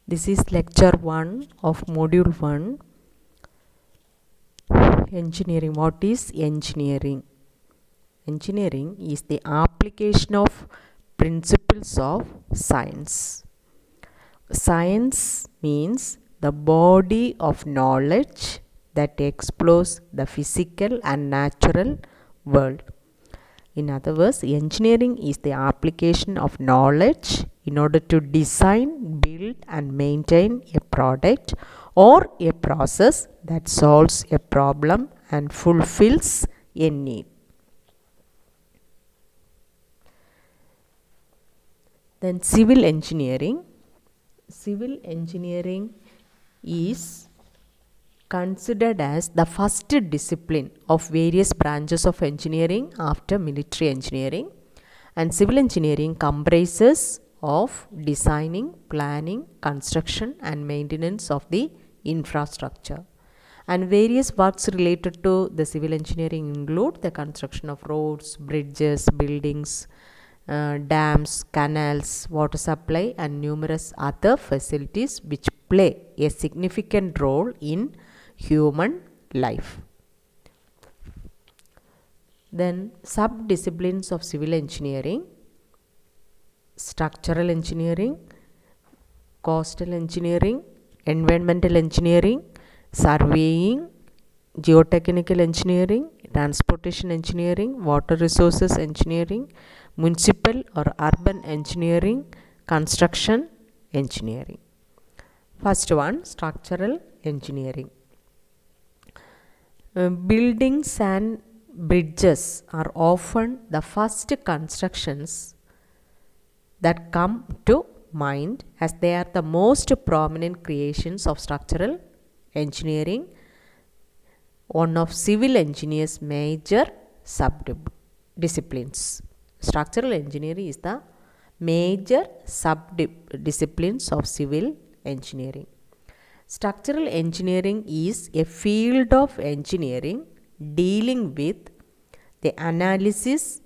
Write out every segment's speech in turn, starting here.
This is lecture 1 of module 1. Engineering. What is engineering? Engineering is the application of principles of science. Science means the body of knowledge that explores the physical and natural world. In other words, engineering is the application of knowledge in order to design, build, and maintain a product or a process that solves a problem and fulfills a need. Then civil engineering. Civil engineering is considered as the first discipline of various branches of engineering after military engineering, and civil engineering comprises of designing, planning, construction and maintenance of the infrastructure, and various works related to the civil engineering include the construction of roads, bridges, buildings, dams, canals, water supply and numerous other facilities which play a significant role in human life. Then sub-disciplines of civil engineering: structural engineering, coastal engineering, environmental engineering, surveying, geotechnical engineering, transportation engineering, water resources engineering, municipal or urban engineering, construction engineering. First one, structural engineering. Buildings and bridges are often the first constructions that come to mind, as they are the most prominent creations of structural engineering, one of civil engineers' major sub-disciplines. Structural engineering is the major sub-disciplines of civil engineering. Structural engineering is a field of engineering dealing with the analysis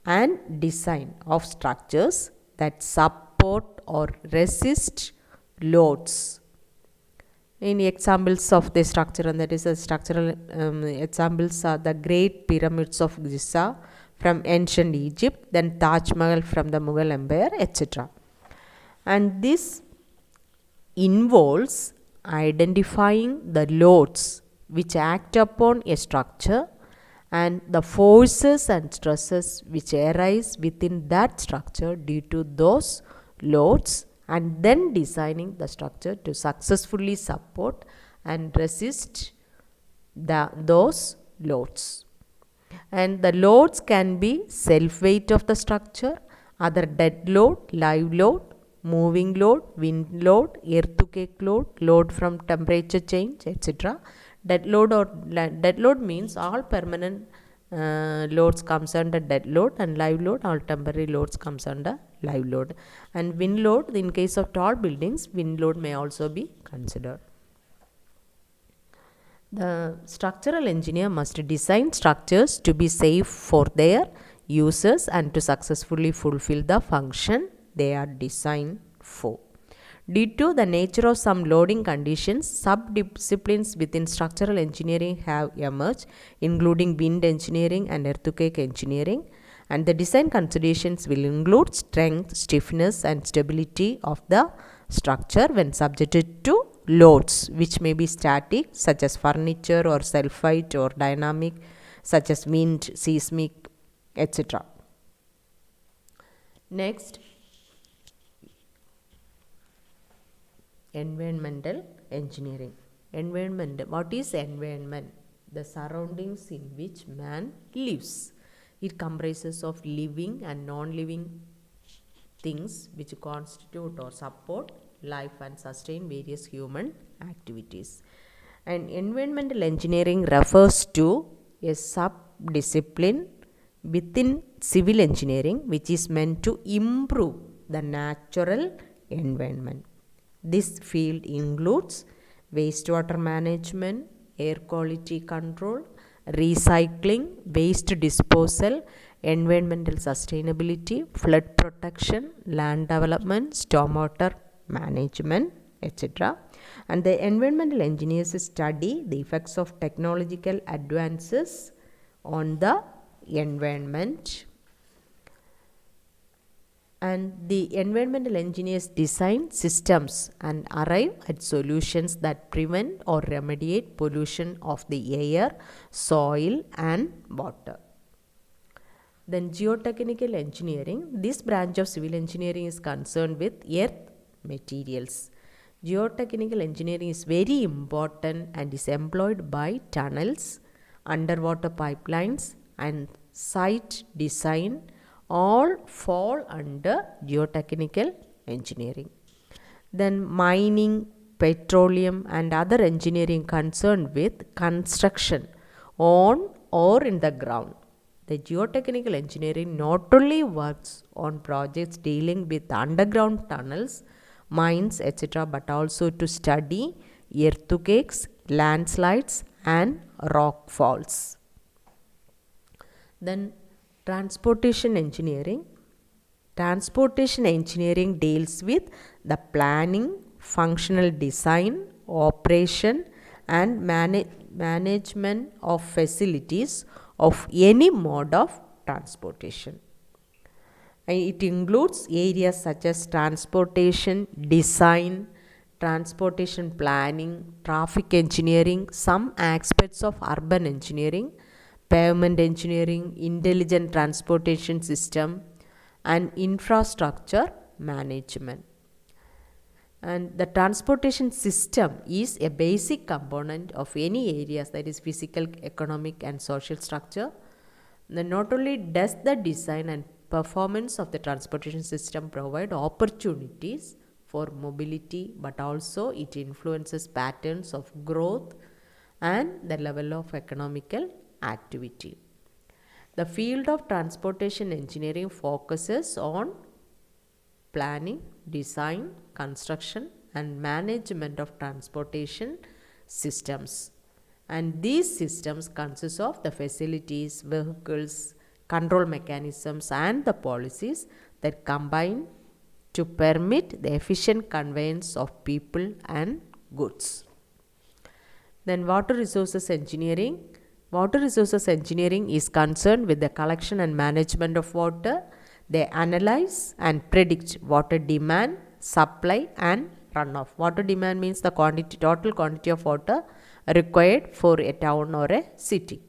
and design of structures that support or resist loads. In examples of the structure, and that is a structural examples are the Great Pyramids of Giza from ancient Egypt, then Taj Mahal from the Mughal Empire, etc. And this involves identifying the loads which act upon a structure and the forces and stresses which arise within that structure due to those loads, and then designing the structure to successfully support and resist those loads. And the loads can be self-weight of the structure, other dead load, live load, moving load, wind load, earthquake load, load from temperature change, etc. Dead load means all permanent loads comes under dead load, and live load, all temporary loads comes under live load. And wind load, in case of tall buildings, wind load may also be considered. The structural engineer must design structures to be safe for their users and to successfully fulfill the function they are designed for. Due to the nature of some loading conditions, sub-disciplines within structural engineering have emerged, including wind engineering and earthquake engineering. And the design considerations will include strength, stiffness and stability of the structure when subjected to loads, which may be static, such as furniture, or self-weight, or dynamic, such as wind, seismic, etc. Next, environmental engineering. What is environment? The surroundings in which man lives. It comprises of living and non-living things which constitute or support life and sustain various human activities. And environmental engineering refers to a sub-discipline within civil engineering which is meant to improve the natural environment. This field includes wastewater management, air quality control, recycling, waste disposal, environmental sustainability, flood protection, land development, stormwater management, etc. And the environmental engineers study the effects of technological advances on the environment. And the environmental engineers design systems and arrive at solutions that prevent or remediate pollution of the air, soil, and water. Then geotechnical engineering. This branch of civil engineering is concerned with earth materials. Geotechnical engineering is very important and is employed by tunnels, underwater pipelines, and site design all fall under geotechnical engineering. Then mining, petroleum, and other engineering concerned with construction on or in the ground. The geotechnical engineering not only works on projects dealing with underground tunnels, mines, etc., but also to study earthquakes, landslides, and rock falls. Then transportation engineering. Transportation engineering deals with the planning, functional design, operation, and management of facilities of any mode of transportation. It includes areas such as transportation design, transportation planning, traffic engineering, some aspects of urban engineering, pavement engineering, intelligent transportation system, and infrastructure management. And the transportation system is a basic component of any areas, that is physical, economic, and social structure. Then not only does the design and performance of the transportation system provide opportunities for mobility, but also it influences patterns of growth and the level of economical activity. The field of transportation engineering focuses on planning, design, construction, and management of transportation systems. And these systems consist of the facilities, vehicles, control mechanisms, and the policies that combine to permit the efficient conveyance of people and goods. Then water resources engineering. Water resources engineering is concerned with the collection and management of water. They analyze and predict water demand, supply, and runoff. Water demand means the total quantity of water required for a town or a city.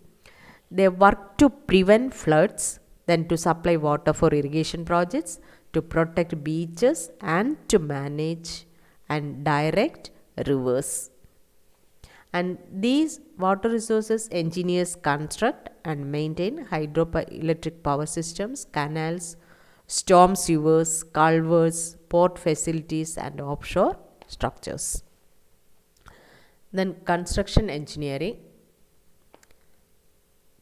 They work to prevent floods, then to supply water for irrigation projects, to protect beaches, and to manage and direct rivers. And these water resources engineers construct and maintain hydroelectric power systems, canals, storm sewers, culverts, port facilities, and offshore structures. Then construction engineering.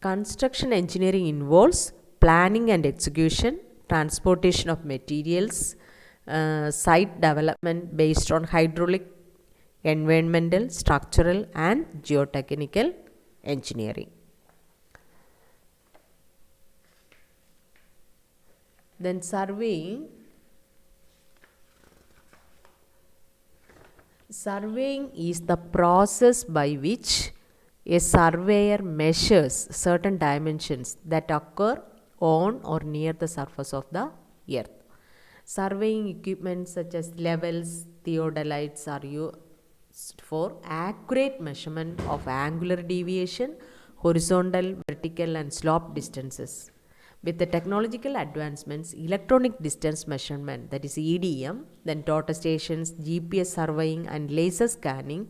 Construction engineering involves planning and execution, transportation of materials, site development based on hydraulic, environmental, structural, and geotechnical engineering. Then surveying. Surveying is the process by which a surveyor measures certain dimensions that occur on or near the surface of the earth. Surveying equipment such as levels, theodolites are used for accurate measurement of angular deviation, horizontal, vertical, and slope distances. With the technological advancements, electronic distance measurement, that is EDM, then total stations, GPS surveying, and laser scanning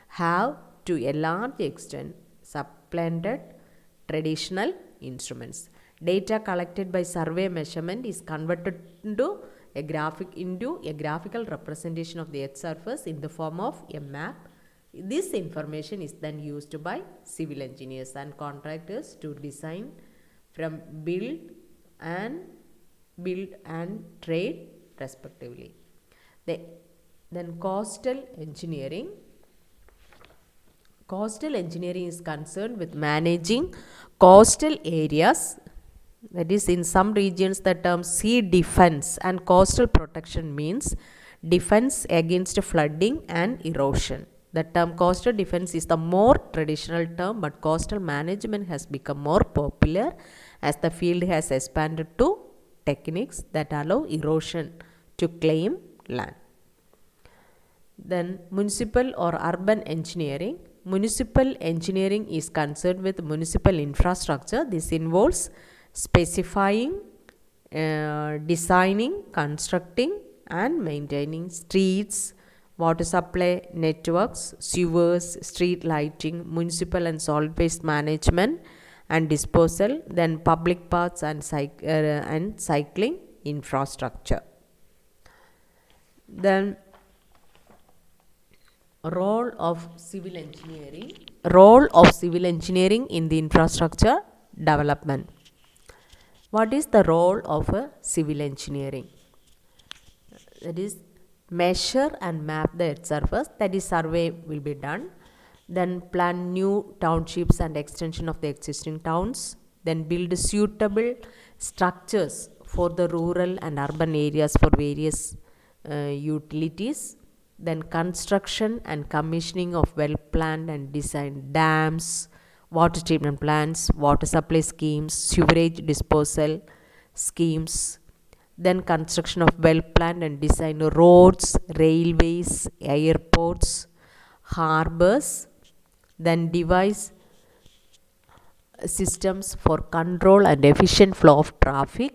have to a large extent supplanted traditional instruments. Data collected by survey measurement is converted into a graphical representation of the Earth's surface in the form of a map. This information is then used by civil engineers and contractors to design, from build and trade respectively. Then coastal engineering. Coastal engineering is concerned with managing coastal areas. That is, in some regions the term sea defense and coastal protection means defense against flooding and erosion. The term coastal defense is the more traditional term, but coastal management has become more popular as the field has expanded to techniques that allow erosion to claim land. Then municipal or urban engineering. Municipal engineering is concerned with municipal infrastructure. This involves specifying, designing, constructing and maintaining streets, water supply networks, sewers, street lighting, municipal and solid waste management and disposal, then public paths and cycling infrastructure. Then role of civil engineering in the infrastructure development. What is the role of a civil engineering? That is, measure and map the earth surface, that is survey will be done. Then plan new townships and extension of the existing towns. Then build suitable structures for the rural and urban areas for various utilities. Then construction and commissioning of well planned and designed dams, water treatment plants, water supply schemes, sewerage disposal schemes. Then construction of well planned and designed roads, railways, airports, harbors. Then devise systems for control and efficient flow of traffic,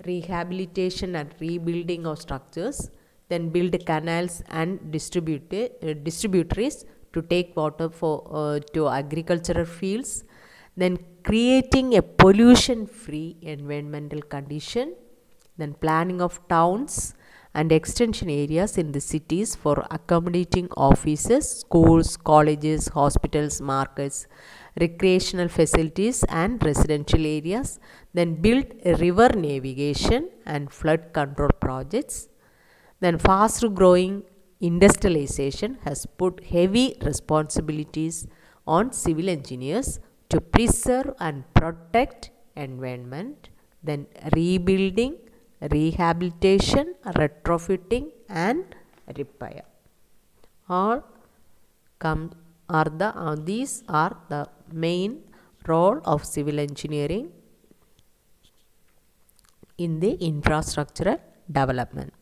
rehabilitation and rebuilding of structures. Then build canals and distributaries to take water to agricultural fields. Then creating a pollution-free environmental condition. Then planning of towns and extension areas in the cities for accommodating offices, schools, colleges, hospitals, markets, recreational facilities and residential areas. Then build river navigation and flood control projects. Then fast growing industrialization has put heavy responsibilities on civil engineers to preserve and protect environment. Then rebuilding, rehabilitation, retrofitting and repair. These are the main role of civil engineering in the infrastructural development.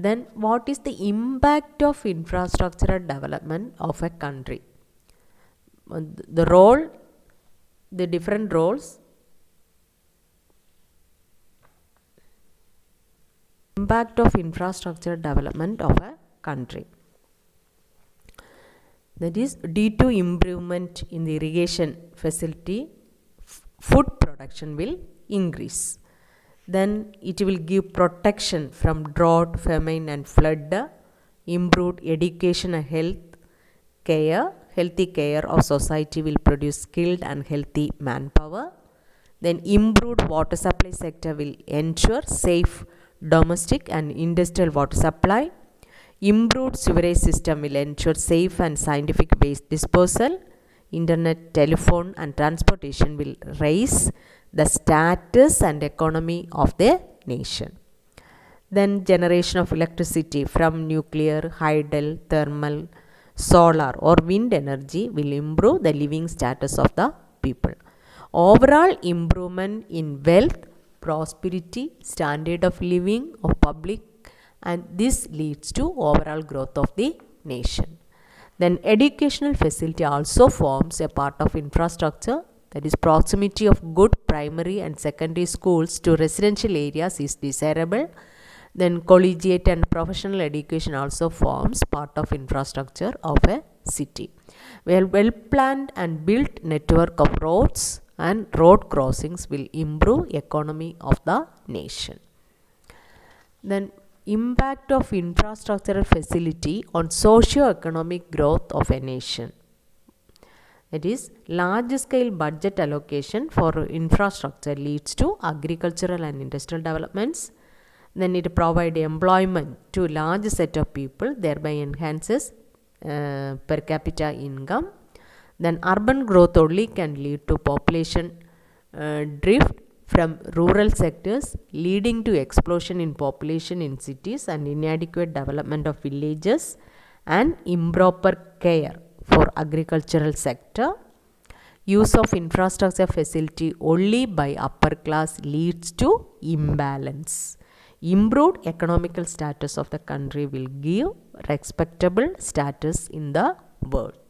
Then what is the impact of infrastructural development of a country? The different roles. Impact of infrastructure development of a country. That is, due to improvement in the irrigation facility, food production will increase. Then it will give protection from drought, famine and flood, improved education and healthy care of society will produce skilled and healthy manpower. Then improved water supply sector will ensure safe domestic and industrial water supply. Improved sewerage system will ensure safe and scientific waste disposal. Internet, telephone and transportation will raise the status and economy of the nation. Then generation of electricity from nuclear, hydel, thermal, solar or wind energy will improve the living status of the people. Overall improvement in wealth, prosperity, standard of living of public, and this leads to overall growth of the nation. Then educational facility also forms a part of infrastructure. That is, proximity of good primary and secondary schools to residential areas is desirable. Then collegiate and professional education also forms part of infrastructure of a city. Well planned and built network of roads and road crossings will improve economy of the nation. Then impact of infrastructural facility on socio-economic growth of a nation. That is, large scale budget allocation for infrastructure leads to agricultural and industrial developments. Then it provides employment to a large set of people, thereby enhances per capita income. Then urban growth only can lead to population drift from rural sectors, leading to explosion in population in cities and inadequate development of villages and improper care for agricultural sector. Use of infrastructure facility only by upper class leads to imbalance. Improved economical status of the country will give respectable status in the world.